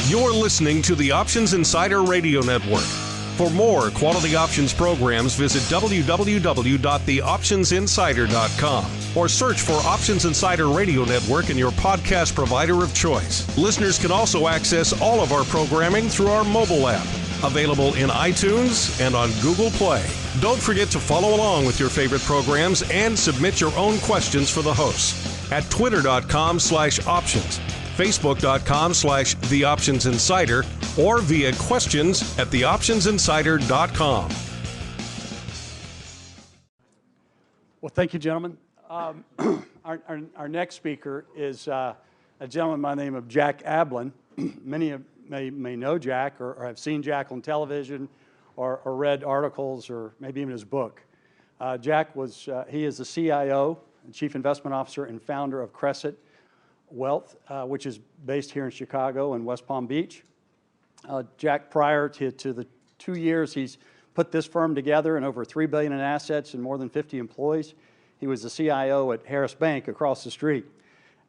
You're listening to the Options Insider Radio Network. For more quality options programs, visit www.theoptionsinsider.com or search for Options Insider Radio Network in your podcast provider of choice. Listeners can also access all of our programming through our mobile app, available in iTunes and on Google Play. Don't forget to follow along with your favorite programs and submit your own questions for the hosts at twitter.com/options, facebook.com/theoptionsinsider, or via questions at theoptionsinsider.com. Well, thank you, gentlemen. Our next speaker is a gentleman by the name of Jack Ablin. Many of you may know Jack or have seen Jack on television or read articles or maybe even his book. Jack he is the CIO, Chief Investment Officer and founder of Crescent Wealth, which is based here in Chicago and West Palm Beach. Jack, prior to the 2 years he's put this firm together and over $3 billion in assets and more than 50 employees, he was the CIO at Harris Bank across the street.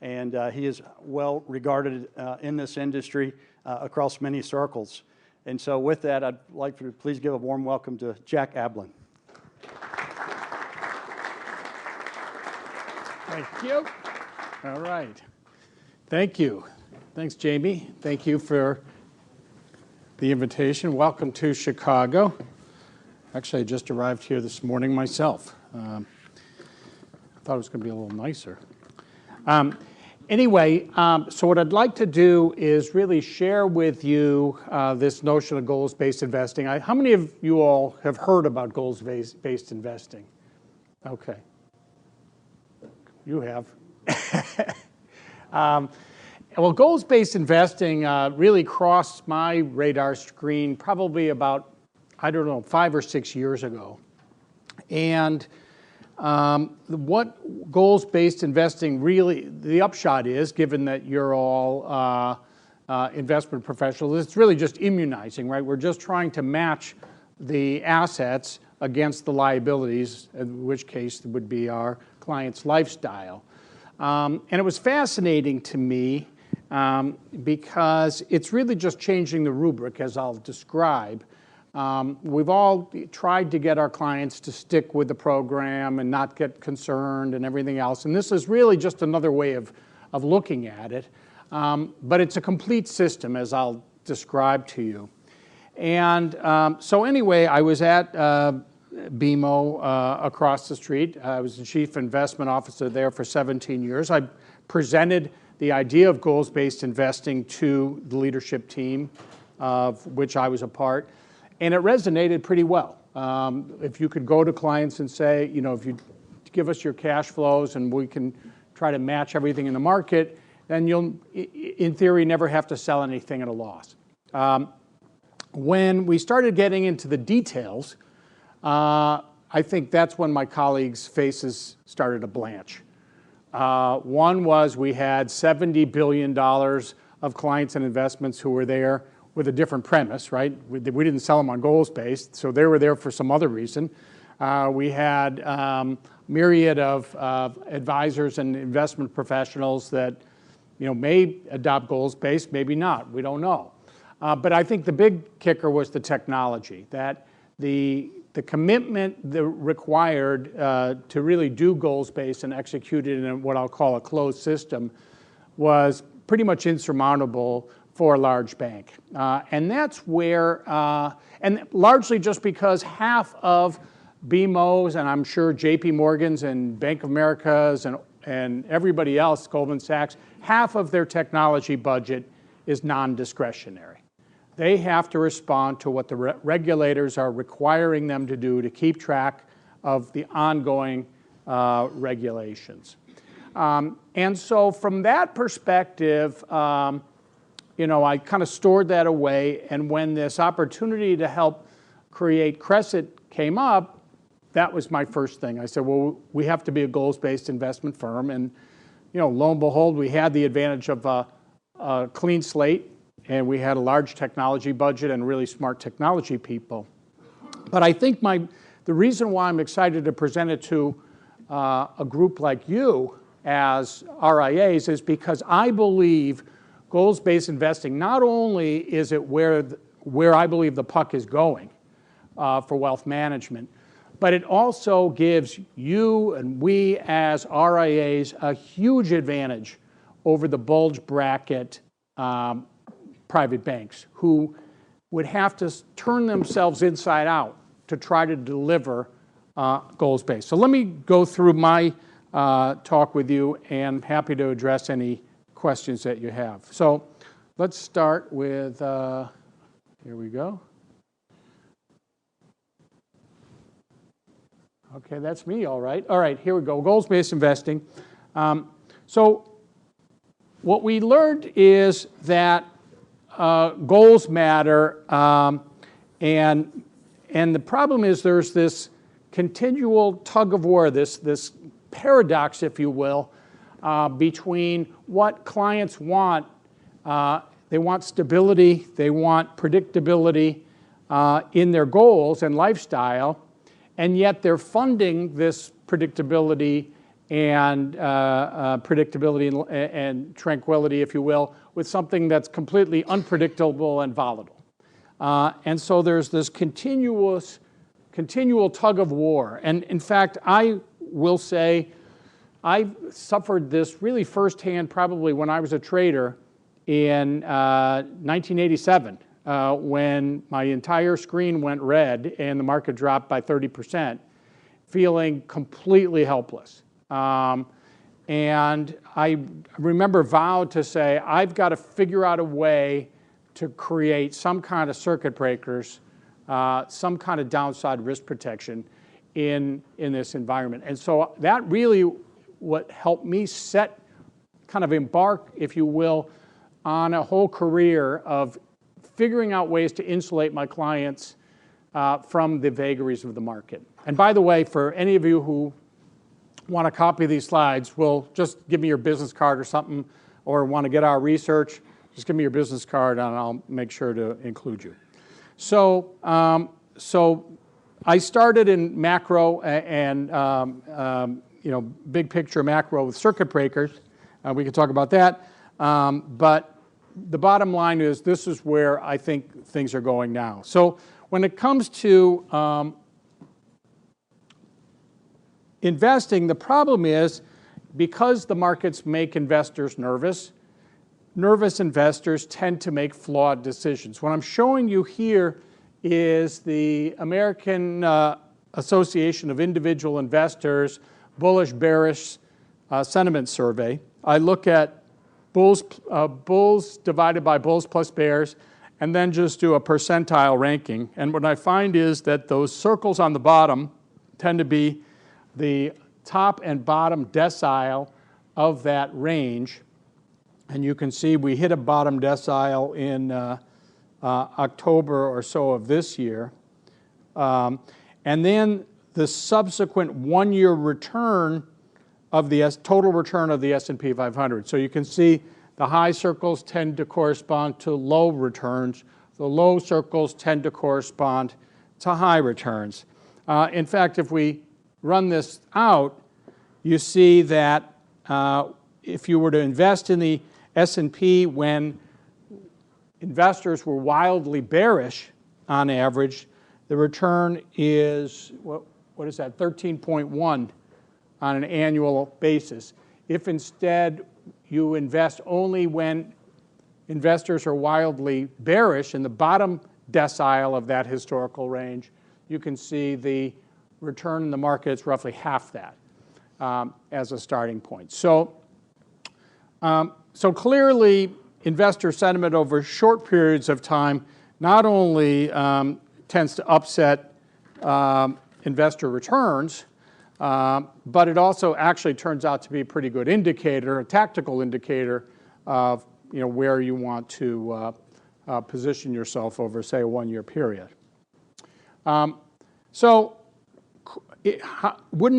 And he is well regarded in this industry across many circles. And so with that, I'd like to please give a warm welcome to Jack Ablin. Thank you. All right. Thank you. Thanks, Jamie. Thank you for the invitation. Welcome to Chicago. Actually, I just arrived here this morning myself. I thought it was going to be a little nicer. Anyway, so what I'd like to do is really share with you this notion of goals-based investing. How many of you all have heard about goals-based investing? Okay. You have. Well, goals-based investing really crossed my radar screen probably about, 5 or 6 years ago. And what goals-based investing really, the upshot is, given that you're all investment professionals, it's really just immunizing, right? We're just trying to match the assets against the liabilities, in which case it would be our client's lifestyle. And it was fascinating to me because it's really just changing the rubric, as I'll describe. We've all tried to get our clients to stick with the program and not get concerned and everything else. And this is really just another way of looking at it. But it's a complete system, as I'll describe to you. And so anyway, I was at BMO across the street. I was the chief investment officer there for 17 years. I presented the idea of goals-based investing to the leadership team, of which I was a part, and it resonated pretty well. If you could go to clients and say, if you give us your cash flows and we can try to match everything in the market, then you'll, in theory, never have to sell anything at a loss. When we started getting into the details, I think that's when my colleagues' faces started to blanch. One was we had $70 billion of clients and investments who were there with a different premise, right? We didn't sell them on goals-based, so they were there for some other reason. We had myriad of advisors and investment professionals that may adopt goals-based, maybe not, we don't know. But I think the big kicker was the technology, that the commitment required to really do goals-based and execute it in what I'll call a closed system was pretty much insurmountable for a large bank. And that's where, and largely just because half of BMO's, and I'm sure JP Morgan's and Bank of America's and everybody else, Goldman Sachs, half of their technology budget is non-discretionary. They have to respond to what the regulators are requiring them to do to keep track of the ongoing regulations. And so from that perspective, I kind of stored that away, and when this opportunity to help create Crescent came up, that was my first thing. I said, well, we have to be a goals-based investment firm, and lo and behold, we had the advantage of a clean slate, and we had a large technology budget and really smart technology people. But I think the reason why I'm excited to present it to a group like you as RIAs is because I believe goals-based investing, not only is it where I believe the puck is going for wealth management, but it also gives you and we as RIAs a huge advantage over the bulge bracket private banks who would have to turn themselves inside out to try to deliver goals-based. So let me go through my talk with you, and happy to address any questions that you have. So let's start with, here we go. Okay, that's me, all right. All right, here we go, goals-based investing. So what we learned is that goals matter, and the problem is there's this continual tug of war, this paradox, if you will, between what clients want. They want stability, they want predictability in their goals and lifestyle, and yet they're funding this predictability and and tranquility, if you will, with something that's completely unpredictable and volatile. And so there's this continual tug of war. And in fact, I will say I suffered this really firsthand probably when I was a trader in 1987 when my entire screen went red and the market dropped by 30%, feeling completely helpless. And I remember vowed to say, I've got to figure out a way to create some kind of circuit breakers, some kind of downside risk protection in this environment. And so that really what helped me embark, if you will, on a whole career of figuring out ways to insulate my clients from the vagaries of the market. And by the way, for any of you who want to copy these slides, well, just give me your business card or something, or want to get our research, just give me your business card and I'll make sure to include you. So, I started in macro and big picture macro with circuit breakers. We could talk about that, but the bottom line is this is where I think things are going now. So when it comes to investing, the problem is because the markets make investors nervous, nervous investors tend to make flawed decisions. What I'm showing you here is the American Association of Individual Investors bullish bearish sentiment survey. I look at bulls divided by bulls plus bears, and then just do a percentile ranking. And what I find is that those circles on the bottom tend to be the top and bottom decile of that range. And you can see we hit a bottom decile in October or so of this year. And then the subsequent one-year return of the total return of the S&P 500. So you can see the high circles tend to correspond to low returns. The low circles tend to correspond to high returns. In fact, if we run this out, you see that if you were to invest in the S&P when investors were wildly bearish on average, the return is, what is that, 13.1 on an annual basis. If instead you invest only when investors are wildly bearish in the bottom decile of that historical range, you can see the return in the market is roughly half that as a starting point. So clearly investor sentiment over short periods of time not only tends to upset investor returns, but it also actually turns out to be a pretty good indicator, a tactical indicator of where you want to position yourself over, say, a one-year period. Wouldn't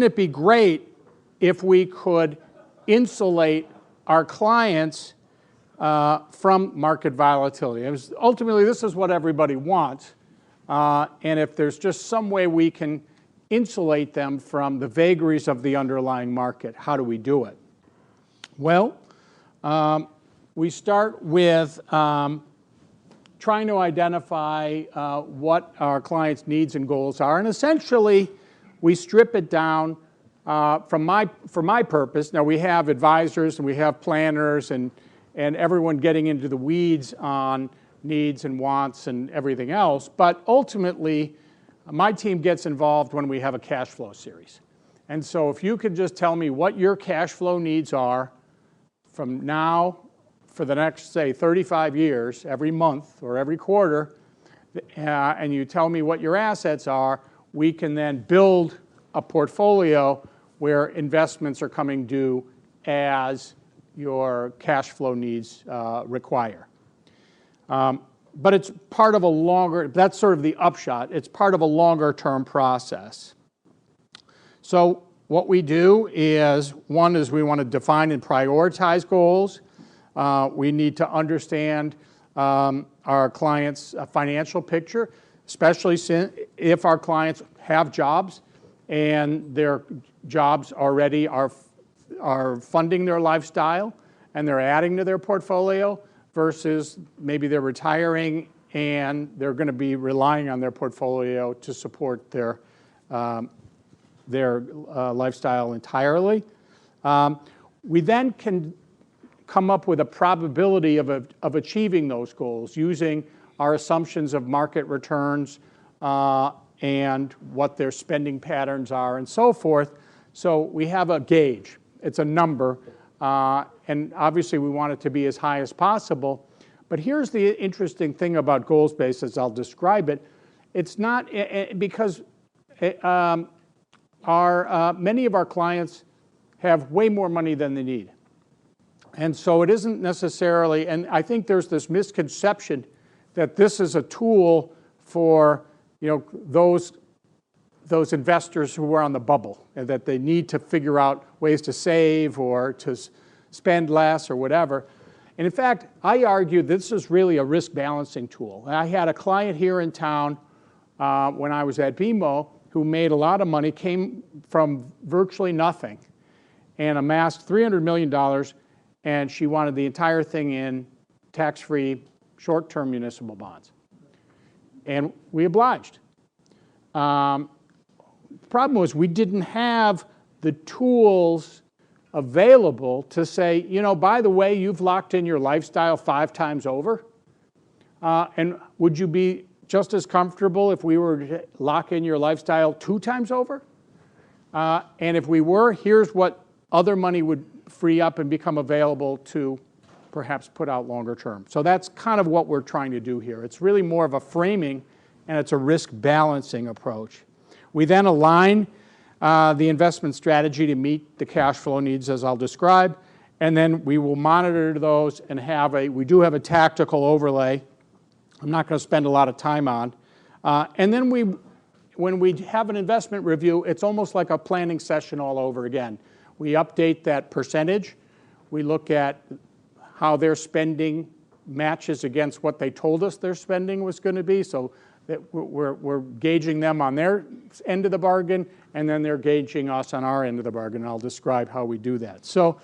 it be great if we could insulate our clients from market volatility? Ultimately, this is what everybody wants, and if there's just some way we can insulate them from the vagaries of the underlying market, how do we do it? Well, we start with trying to identify what our clients' needs and goals are. And essentially, we strip it down for my purpose. Now, we have advisors and we have planners and everyone getting into the weeds on needs and wants and everything else. But ultimately, my team gets involved when we have a cash flow series. And so if you could just tell me what your cash flow needs are from now for the next, say, 35 years, every month or every quarter, and you tell me what your assets are, we can then build a portfolio where investments are coming due as your cash flow needs require. But it's part of a longer, that's sort of the upshot, it's part of a longer term process. So what we do is, one is we want to define and prioritize goals. We need to understand our clients' financial picture, especially if our clients have jobs and their jobs already are funding their lifestyle and they're adding to their portfolio, versus maybe they're retiring and they're going to be relying on their portfolio to support their lifestyle entirely. We then can come up with a probability of achieving those goals using our assumptions of market returns and what their spending patterns are and so forth. So we have a gauge. It's a number. And obviously we want it to be as high as possible. But here's the interesting thing about goals-based, as I'll describe it. It's not because many of our clients have way more money than they need. And so it isn't necessarily, and I think there's this misconception that this is a tool for those investors who are on the bubble, and that they need to figure out ways to save or to spend less or whatever. And in fact, I argue this is really a risk balancing tool. And I had a client here in town when I was at BMO who made a lot of money, came from virtually nothing, and amassed $300 million, and she wanted the entire thing in tax-free, short-term municipal bonds. And we obliged. The problem was we didn't have the tools available to say, by the way, you've locked in your lifestyle 5 times over. And would you be just as comfortable if we were to lock in your lifestyle 2 times over? And if we were, here's what other money would free up and become available to perhaps put out longer term. So that's kind of what we're trying to do here. It's really more of a framing, and it's a risk balancing approach. We then align the investment strategy to meet the cash flow needs, as I'll describe, and then we will monitor those and we do have a tactical overlay I'm not going to spend a lot of time on. And then when we have an investment review, it's almost like a planning session all over again. We update that percentage. We look at how their spending matches against what they told us their spending was going to be, so that we're gauging them on their end of the bargain, and then they're gauging us on our end of the bargain. And I'll describe how we do that. So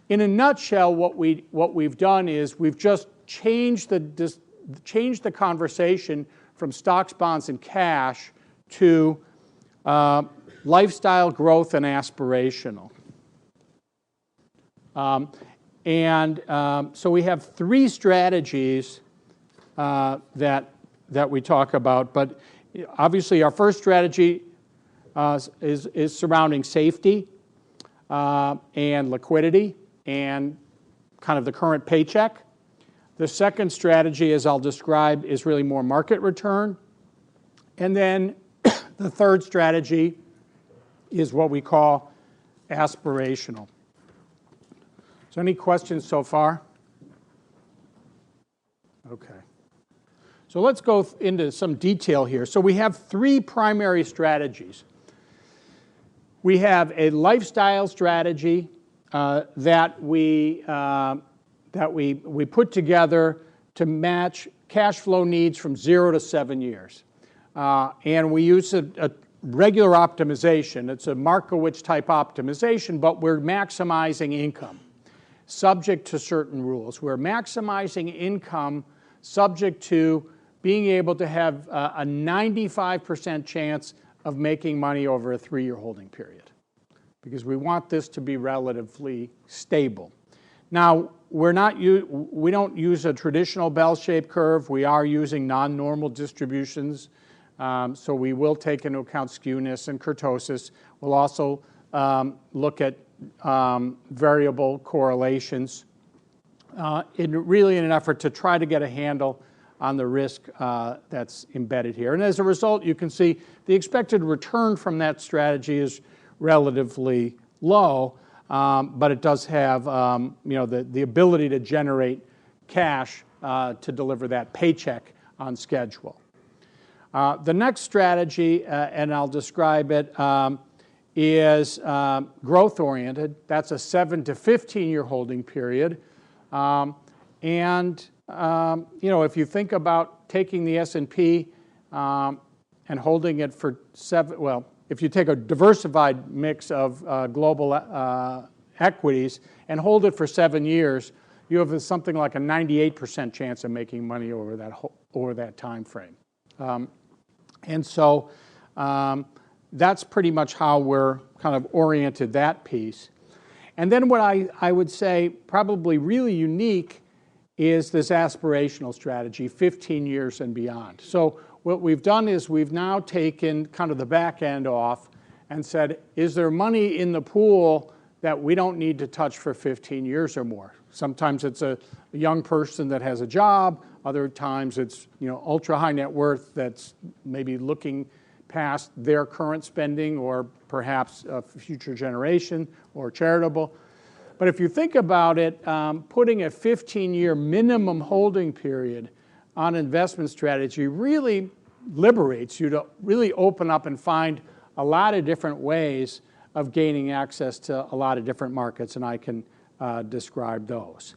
in a nutshell, what we've done is we've just changed the conversation from stocks, bonds, and cash to lifestyle, growth, and aspirational. So we have 3 strategies that we talk about, but obviously our first strategy is surrounding safety and liquidity and kind of the current paycheck. The second strategy, as I'll describe, is really more market return. And then the third strategy is what we call aspirational. So any questions so far? Okay. So let's go into some detail here. So we have 3 primary strategies. We have a lifestyle strategy that we put together to match cash flow needs from 0 to 7 years. And we use a regular optimization. It's a Markowitz type optimization, but we're maximizing income. subject to certain rules. We're maximizing income subject to being able to have a 95% chance of making money over a 3-year holding period, because we want this to be relatively stable. Now, we don't use a traditional bell-shaped curve. We are using non-normal distributions, so we will take into account skewness and kurtosis. We'll also look at variable correlations in an effort to try to get a handle on the risk that's embedded here. And as a result, you can see the expected return from that strategy is relatively low, but it does have the ability to generate cash to deliver that paycheck on schedule. The next strategy, and I'll describe it, is growth-oriented. That's a 7 to 15-year holding period. If you think about taking the S&P and holding it for if you take a diversified mix of global equities and hold it for 7 years, you have something like a 98% chance of making money over that time frame. That's pretty much how we're kind of oriented that piece. And then what I would say probably really unique is this aspirational strategy, 15 years and beyond. So what we've done is we've now taken kind of the back end off and said, is there money in the pool that we don't need to touch for 15 years or more? Sometimes it's a young person that has a job. Other times it's ultra high net worth that's maybe looking past their current spending, or perhaps a future generation, or charitable. But if you think about it, putting a 15-year minimum holding period on investment strategy really liberates you to really open up and find a lot of different ways of gaining access to a lot of different markets, and I can describe those.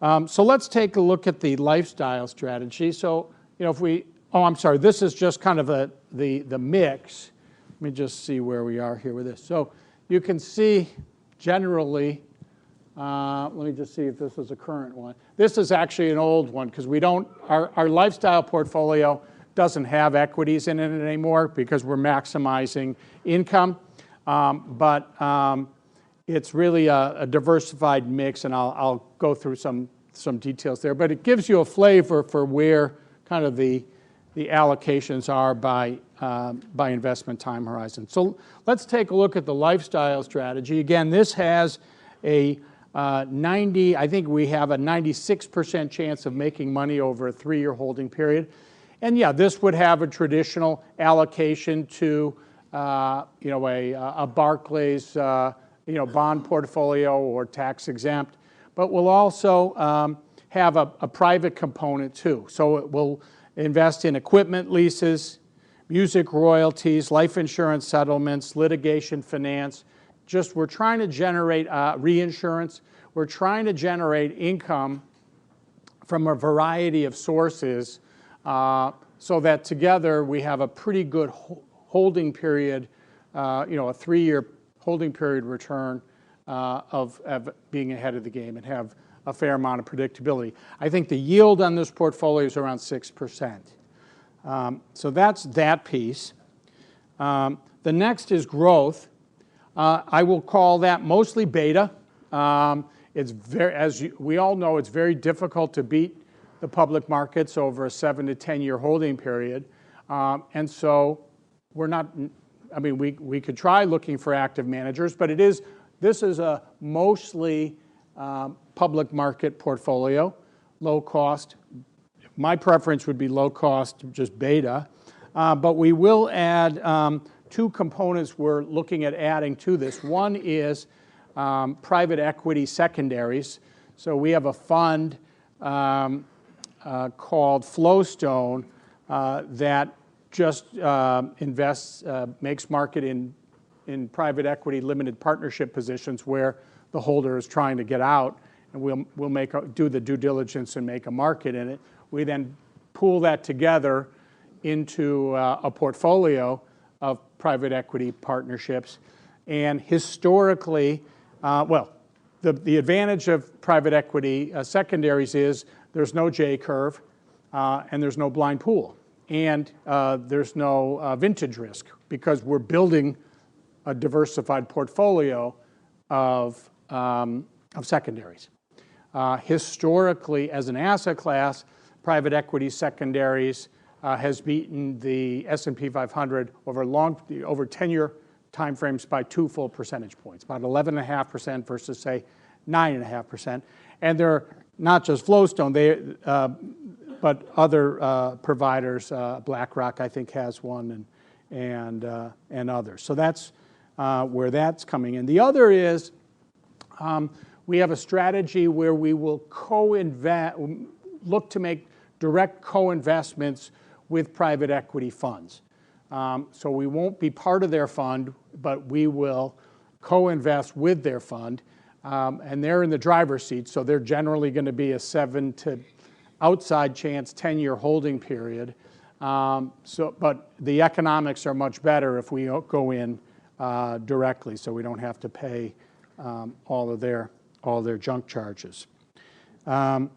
So let's take a look at the lifestyle strategy. So this is just kind of the mix. Let me just see where we are here with this. So you can see generally, let me just see if this is a current one. This is actually an old one, because our lifestyle portfolio doesn't have equities in it anymore because we're maximizing income. But it's really a diversified mix, and I'll go through some details there. But it gives you a flavor for where kind of the allocations are by investment time horizon. So let's take a look at the lifestyle strategy. Again, this has a I think we have a 96% chance of making money over a 3-year holding period. And yeah, this would have a traditional allocation to a Barclays bond portfolio or tax exempt, but we'll also have a private component too. So it will invest in equipment leases, music royalties, life insurance settlements, litigation finance. We're trying to generate reinsurance. We're trying to generate income from a variety of sources so that together we have a pretty good holding period, a 3-year holding period return of being ahead of the game and have a fair amount of predictability. I think the yield on this portfolio is around 6%. So that's that piece. The next is growth. I will call that mostly beta. As we all know, it's very difficult to beat the public markets over a 7 to 10-year holding period. And so we're not, we could try looking for active managers, but this is a mostly public market portfolio, low cost. My preference would be low cost, just beta. But we will add 2 components we're looking at adding to this. One is private equity secondaries. So we have a fund called Flowstone that just invests, makes market in private equity limited partnership positions where the holder is trying to get out, and we'll do the due diligence and make a market in it. We then pool that together into a portfolio of private equity partnerships. And historically, the advantage of private equity secondaries is there's no J curve and there's no blind pool. And there's no vintage risk because we're building a diversified portfolio of secondaries. Historically, as an asset class, private equity secondaries has beaten the S&P 500 over 10-year timeframes by 2 full percentage points, about 11.5% versus, say, 9.5%. And they're not just Flowstone, but other providers. BlackRock, I think, has one, and others. So that's where that's coming in. The other is we have a strategy where we will look to make direct co-investments with private equity funds. So we won't be part of their fund, but we will co-invest with their fund. And they're in the driver's seat, so they're generally going to be a 7 to outside chance 10-year holding period. But the economics are much better if we go in directly, so we don't have to pay all their junk charges. And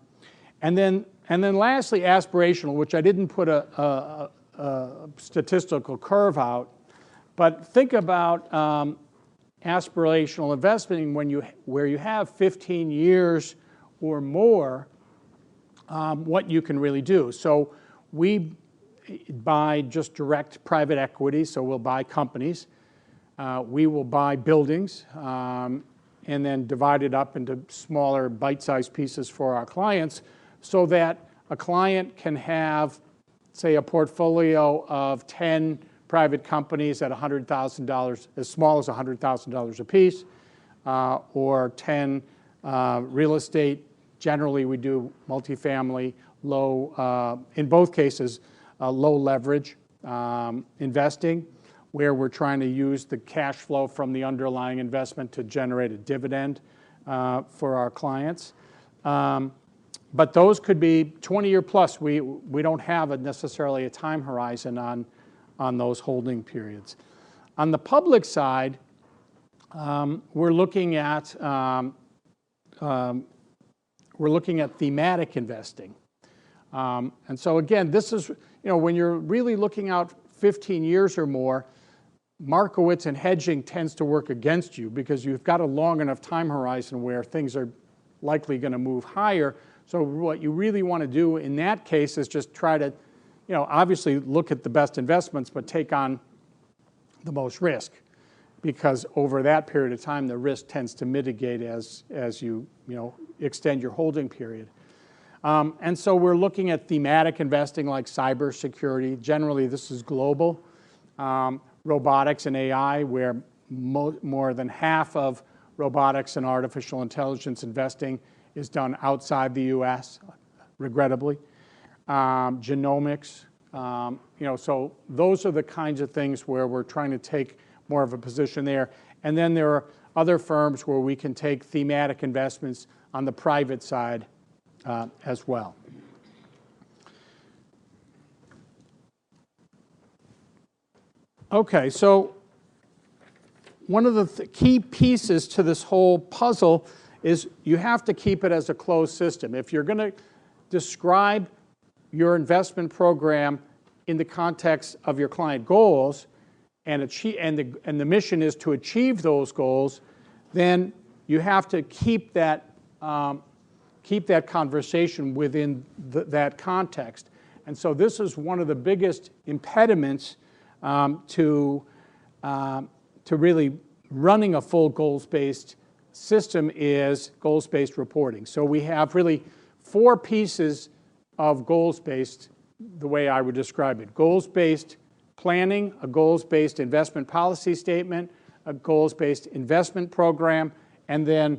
then lastly, aspirational, which I didn't put a statistical curve out, but think about aspirational investing where you have 15 years or more, what you can really do. So we buy just direct private equity, so we'll buy companies. We will buy buildings and then divide it up into smaller bite-sized pieces for our clients so that a client can have, say, a portfolio of 10 private companies at $100,000, as small as $100,000 a piece, or 10 real estate. Generally, we do multifamily, low, in both cases, low leverage investing, where we're trying to use the cash flow from the underlying investment to generate a dividend for our clients. But those could be 20-year plus. We don't have necessarily a time horizon on those holding periods. On the public side, we're looking at thematic investing. And so again, this is, when you're really looking out 15 years or more, Markowitz and hedging tends to work against you because you've got a long enough time horizon where things are likely going to move higher. So what you really want to do in that case is just try to, obviously look at the best investments, but take on the most risk, because over that period of time, the risk tends to mitigate as you extend your holding period. And so we're looking at thematic investing like cybersecurity. Generally, this is global. Robotics and AI, where more than half of robotics and artificial intelligence investing is done outside the U.S., regrettably. Genomics, so those are the kinds of things where we're trying to take more of a position there. And then there are other firms where we can take thematic investments on the private side as well. Okay, so one of the key pieces to this whole puzzle is you have to keep it as a closed system. If you're going to describe your investment program in the context of your client goals and the mission is to achieve those goals, then you have to keep that conversation within that context. And so this is one of the biggest impediments to really running a full goals-based system is goals-based reporting. So we have really 4 pieces of goals-based, the way I would describe it. Goals-based planning, a goals-based investment policy statement, a goals-based investment program, and then,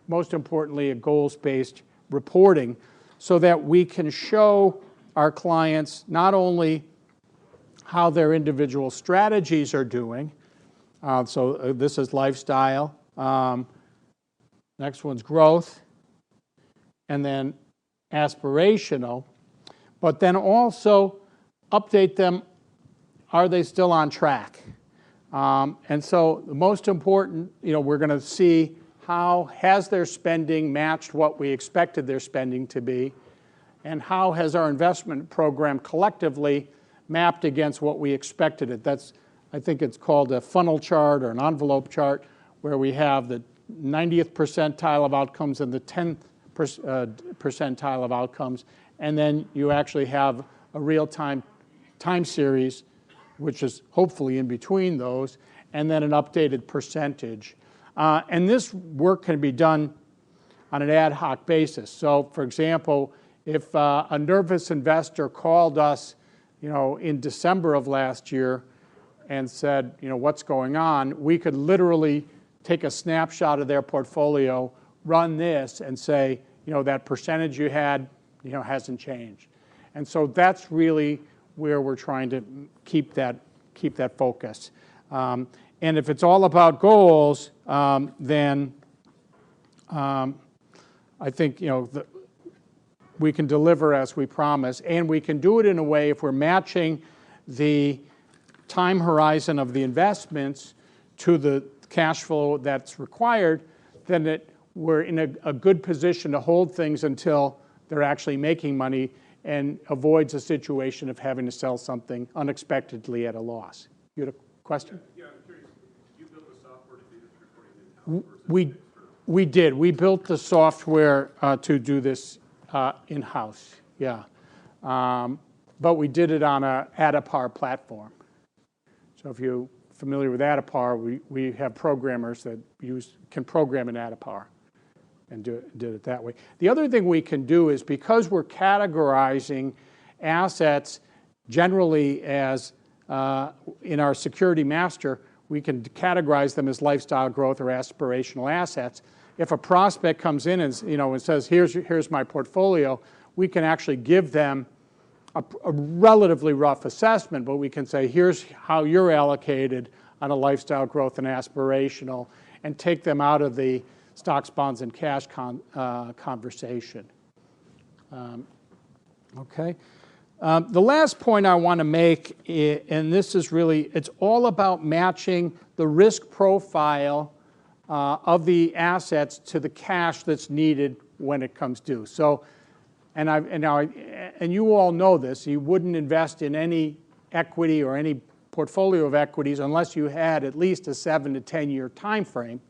most importantly, a goals-based reporting, so that we can show our clients not only how their individual strategies are doing. So this is lifestyle. Next one's growth. And then aspirational. But then also update them, are they still on track? And so the most important, we're going to see how has their spending matched what we expected their spending to be, and how has our investment program collectively mapped against what we expected it. That's, I think it's called a funnel chart or an envelope chart, where we have the 90th percentile of outcomes and the 10th percentile of outcomes, and then you actually have a real-time time series, which is hopefully in between those, and then an updated percentage. And this work can be done on an ad hoc basis. So, for example, if a nervous investor called us, in December of last year and said, what's going on, we could literally take a snapshot of their portfolio, run this, and say, that percentage you had, hasn't changed. And so that's really where we're trying to keep that focus. And if it's all about goals, then I think we can deliver as we promise, and we can do it in a way if we're matching the time horizon of the investments to the cash flow that's required, then we're in a good position to hold things until they're actually making money and avoids a situation of having to sell something unexpectedly at a loss. You had a question? Yeah, I'm curious. You built the software to do this reporting in-house versus We did. We built the software to do this in-house, yeah. But we did it on a Adapar platform. So if you're familiar with Adapar, we have programmers that can program in Adapar and did it that way. The other thing we can do is, because we're categorizing assets generally as in our security master, we can categorize them as lifestyle growth or aspirational assets. If a prospect comes in and says, here's my portfolio, we can actually give them a relatively rough assessment, but we can say, here's how you're allocated on a lifestyle growth and aspirational, and take them out of the stocks, bonds, and cash conversation. Okay. The last point I want to make, and this is really, it's all about matching the risk profile of the assets to the cash that's needed when it comes due. So, and you all know this, you wouldn't invest in any equity or any portfolio of equities unless you had at least a 7 to 10 year time frame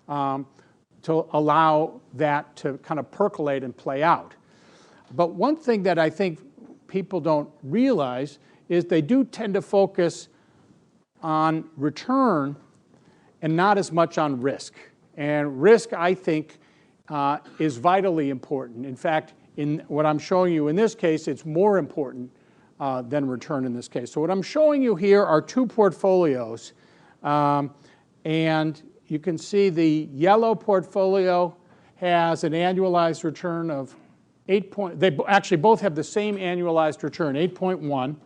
to allow that to kind of percolate and play out. But one thing that I think people don't realize is they do tend to focus on return and not as much on risk. And risk, I think, is vitally important. In fact, in what I'm showing you in this case, it's more important than return in this case. So what I'm showing you here are two portfolios. And you can see the yellow portfolio has an annualized return of they actually both have the same annualized return, 8.1.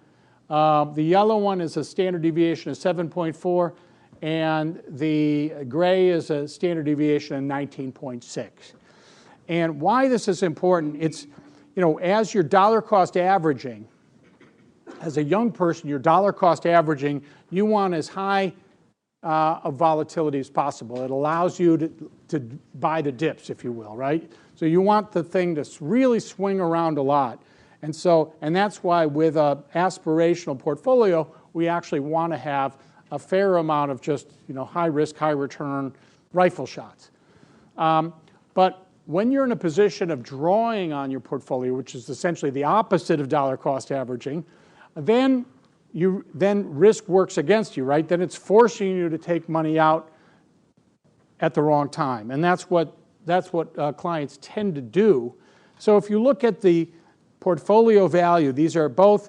The yellow one is a standard deviation of 7.4, and the gray is a standard deviation of 19.6. And why this is important, it's, as you're dollar cost averaging, as a young person, you're dollar cost averaging, you want as high of volatility as possible. It allows you to buy the dips, if you will, right? So you want the thing to really swing around a lot. And that's why with an aspirational portfolio, we actually want to have a fair amount of just, high risk, high return rifle shots. But when you're in a position of drawing on your portfolio, which is essentially the opposite of dollar cost averaging, then risk works against you, right? Then it's forcing you to take money out at the wrong time. And that's what clients tend to do. So if you look at the portfolio value, these are both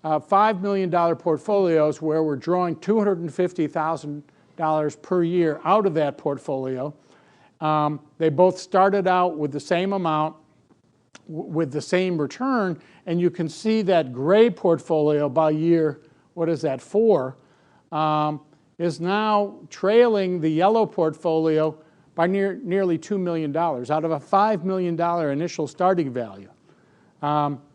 $5 million portfolios where we're drawing $250,000 per year out of that portfolio. They both started out with the same amount, with the same return, and you can see that gray portfolio by year, what is that, 4, is now trailing the yellow portfolio by nearly $2 million out of a $5 million initial starting value.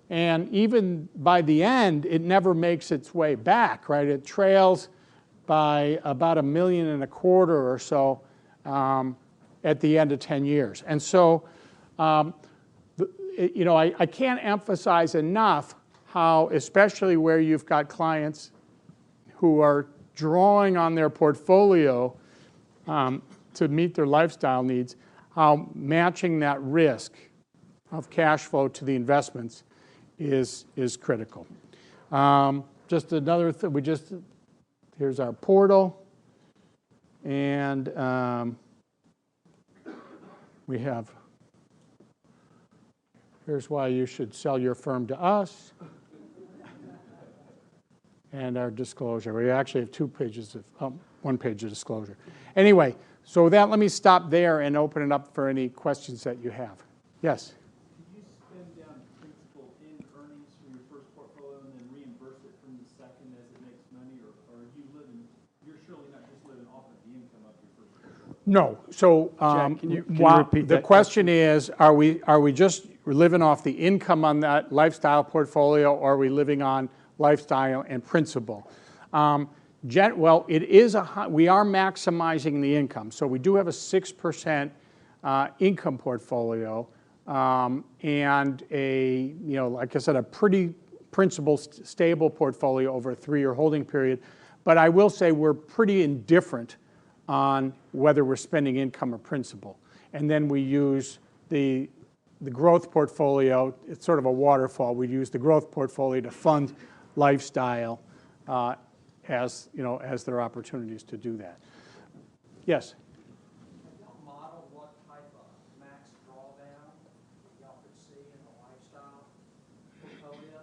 And even by the end, it never makes its way back, right? It trails by about $1.25 million or so at the end of 10 years. And so, I can't emphasize enough how, especially where you've got clients who are drawing on their portfolio to meet their lifestyle needs, how matching that risk of cash flow to the investments is critical. Just another thing, here's our portal, and we have, here's why you should sell your firm to us, and our disclosure. We actually have 2 pages of, 1 page of disclosure. Anyway, so with that, let me stop there and open it up for any questions that you have. Yes? Can you spend down principal in earnings from your first portfolio and then reimburse it from the second as it makes money, or are you you're surely not just living off of the income of your first portfolio? No. So Jack, can you repeat the that question is, are we just living off the income on that lifestyle portfolio, or are we living on lifestyle and principal? Well, it is we are maximizing the income. So we do have a 6% income portfolio, and like I said, a pretty principal stable portfolio over a 3-year holding period. But I will say we're pretty indifferent on whether we're spending income or principal. And then we use the growth portfolio. It's sort of a waterfall. We use the growth portfolio to fund lifestyle as there are opportunities to do that. Yes? Can y'all model what type of max drawdown y'all could see in the lifestyle portfolio?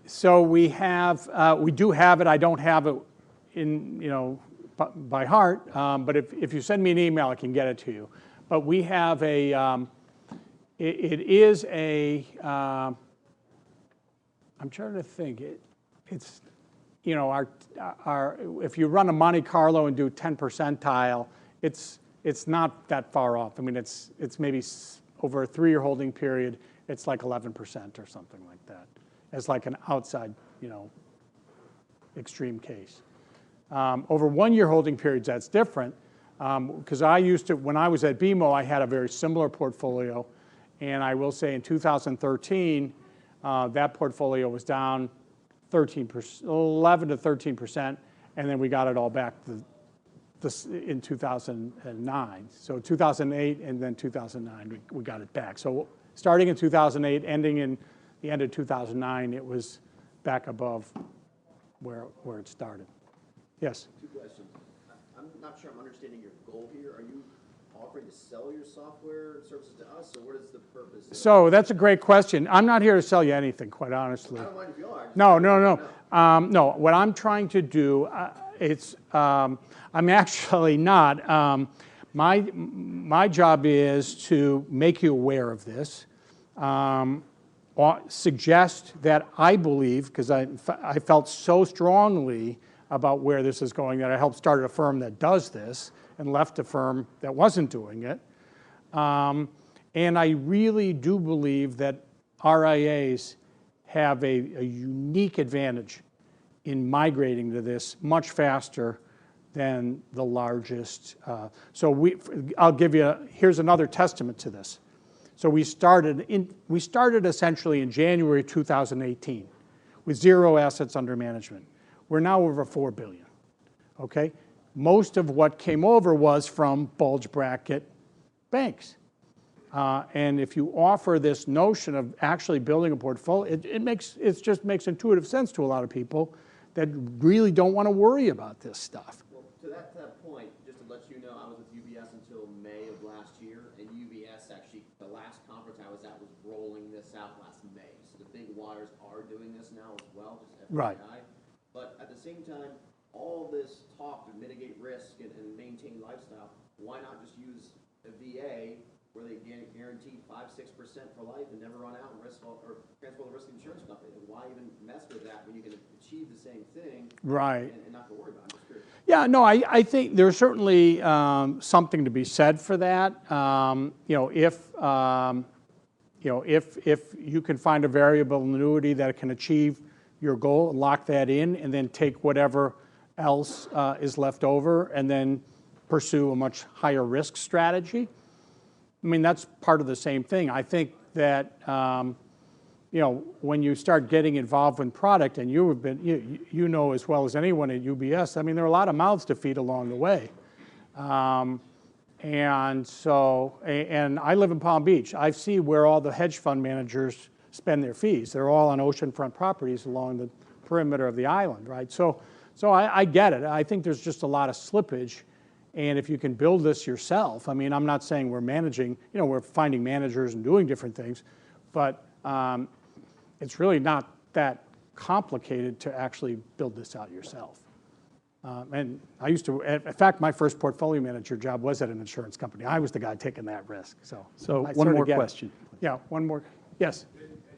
So we do have it. I don't have it in by heart, but if you send me an email, I can get it to you. But we have it is a. I'm trying to think. It's our if you run a Monte Carlo and do 10 percentile, it's not that far off. I mean, it's maybe over a 3-year holding period, it's like 11% or something like that, as like an outside extreme case. Over 1-year holding periods, that's different, because when I was at BMO, I had a very similar portfolio, and I will say in 2013. That portfolio was down 11 to 13%, and then we got it all back in 2009. So 2008 and then 2009, we got it back. So starting in 2008, ending in the end of 2009, it was back above where it started. Yes? 2 questions. I'm not sure I'm understanding your goal here. Are you offering to sell your software services to us, or what is the purpose? So that's a great question. I'm not here to sell you anything, quite honestly. I don't mind if you are. No. No, what I'm trying to do, I'm actually not. My job is to make you aware of this, suggest that I believe, because I felt so strongly about where this is going that I helped start a firm that does this and left a firm that wasn't doing it. And I really do believe that RIAs have a unique advantage in migrating to this much faster than the largest. I'll give you, here's another testament to this. So we started essentially in January 2018 with 0 assets under management. We're now over $4 billion, okay? Most of what came over was from bulge bracket banks. And if you offer this notion of actually building a portfolio, it just makes intuitive sense to a lot of people that really don't want to worry about this stuff. Well, to that point, just to let you know, I was with UBS until May of last year, and UBS actually, the last conference I was at was rolling this out last May. So the big wires are doing this now as well, just FYI. Right. But at the same time, all this talk to mitigate risk and maintain lifestyle, why not just use a VA where they guarantee 5-6% for life and never run out and transfer the risk to the insurance company? Why even mess with that when you can achieve the same thing, right, and not to worry about it? I'm just curious. Yeah, no, I think there's certainly something to be said for that. If you can find a variable annuity that can achieve your goal, lock that in, and then take whatever else is left over, and then pursue a much higher risk strategy. I mean, that's part of the same thing. I think that, when you start getting involved in product, and you have been, you know as well as anyone at UBS, I mean, there are a lot of mouths to feed along the way. And I live in Palm Beach. I see where all the hedge fund managers spend their fees. They're all on oceanfront properties along the perimeter of the island, right? So I get it. I think there's just a lot of slippage. And if you can build this yourself, I mean, I'm not saying we're managing, we're finding managers and doing different things, but it's really not that complicated to actually build this out yourself. And I used to, in fact, my first portfolio manager job was at an insurance company. I was the guy taking that risk. So one more question. Yeah, one more. Yes.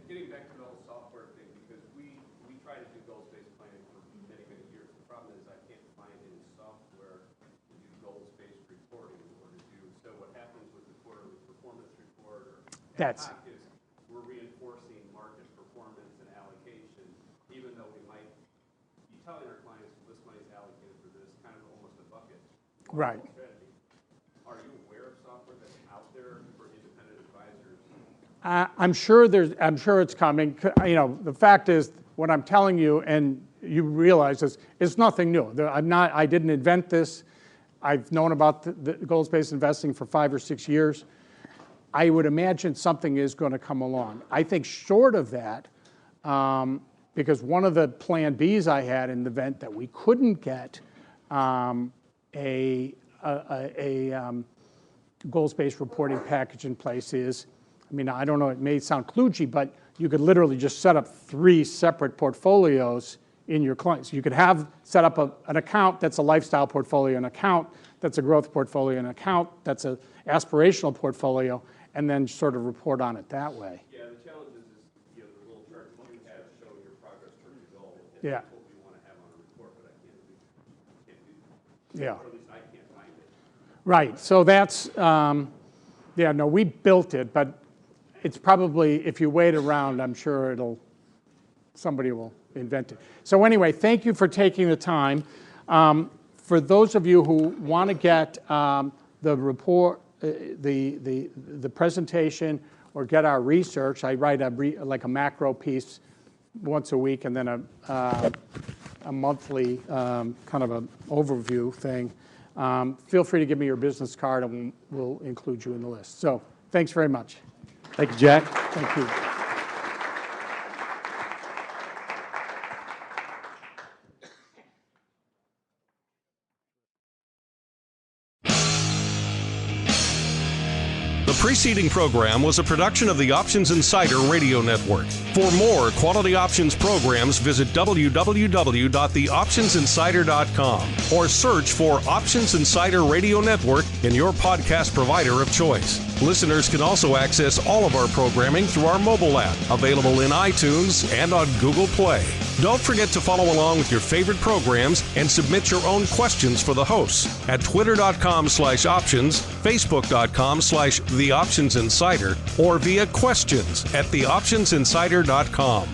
Getting back to the whole software thing, because we tried to do goals-based planning for many, many years. The problem is I can't find any software to do goals-based reporting or to do, so what happens with the quarterly performance report or That's is we're reinforcing market performance and allocation, even though we might be telling our clients this money's allocated for this, kind of almost a bucket. right. Strategy. Are you aware of software that's out there for independent advisors? I'm sure it's coming. The fact is, what I'm telling you, and you realize this, it's nothing new. I didn't invent this. I've known about the goals-based investing for 5 or 6 years. I would imagine something is going to come along. I think short of that, because one of the plan Bs I had in the event that we couldn't get a goals-based reporting package in place is, I mean, I don't know, it may sound kludgy, but you could literally just set up 3 separate portfolios in your clients. You could set up an account that's a lifestyle portfolio, an account that's a growth portfolio, an account that's an aspirational portfolio, and then sort of report on it that way. Yeah, the challenge is the little chart that you have showing your progress towards your goal. Yeah. That's what we want to have on a report, but I can't do that. Yeah. Or at least I can't find it. Right, so that's, we built it, but it's probably, if you wait around, I'm sure somebody will invent it. So anyway, thank you for taking the time. For those of you who want to get the report, the presentation, or get our research, I write like a macro piece once a week, and then a monthly kind of an overview thing. Feel free to give me your business card, and we'll include you in the list. So thanks very much. Thank you, Jack. Thank you. The preceding program was a production of the Options Insider Radio Network. For more quality options programs, visit www.theoptionsinsider.com or search for Options Insider Radio Network in your podcast provider of choice. Listeners can also access all of our programming through our mobile app, available in iTunes and on Google Play. Don't forget to follow along with your favorite programs and submit your own questions for the hosts at twitter.com/options, facebook.com/theoptionsinsider, or via questions@theoptionsinsider.com.